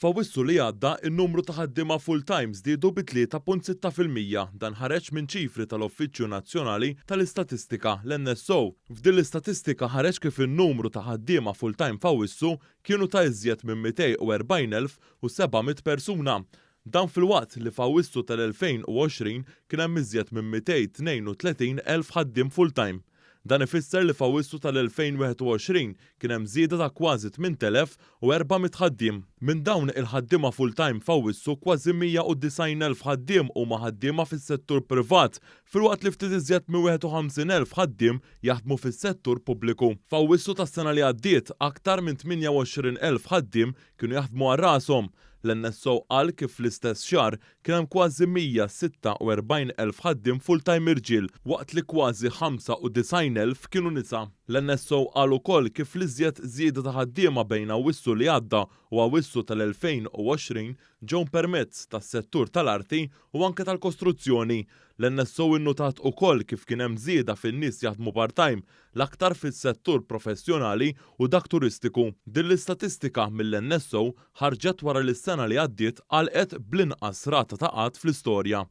F'Awwissu li għadda n-numru ta' ħaddiema full-time żdiedu bi 3.6%. Dan ħareġ minn ċifri tal-Uffiċċju Nazzjonali tal-Istatistika l-NSO. F'din l-istatistika ħareġ kif in-numru ta' ħaddiema full-time f'Awwissu kienu ta' iżjed minn 240,700 persuna. Dan fil-waqt li f'Awwissu tal-2020 kien hemm iżjed minn 232,000 ħaddiem full-time. Dan ifisser li f'Awwissu tal-2021 kien hemm żieda ta' kważi 8,400 ħaddiem. Minn dawn il-ħaddiema full-time f'Awwissu kważi 190,000 ħaddiem huma ħaddiema fis-settur privat, filwaqt li ftit iżjed minn 51,000 ħaddiem jaħdmu fis-settur pubbliku. F'Awwissu tas-sena li għaddiet aktar minn 28,000 ħaddiem kienu jaħdmu għal rashom. L-NSO qal kif fl-istess xahar kien hemm kważi 146,000 ħaddiem full-time irġiel, waqt li kważi 95,000 kienu nisa. L-NSO qal ukoll kif l-iżjed żieda ta' ħaddiema bejn Awwissu li għadda u Awwissu tal-2020 ġew permezz tas-settur tal-arti u anke tal-kostruzzjoni. L-NSO innotat ukoll kif kien hemm żieda fin-nies jaħdmu part-time l-aktar fis-settur professjonali u dak turistiku. Din l-istatistika mill-NSO ħarġet wara li s-sena li għaddiet għalqet bl-inqas rata ta' qatt fl-istorja.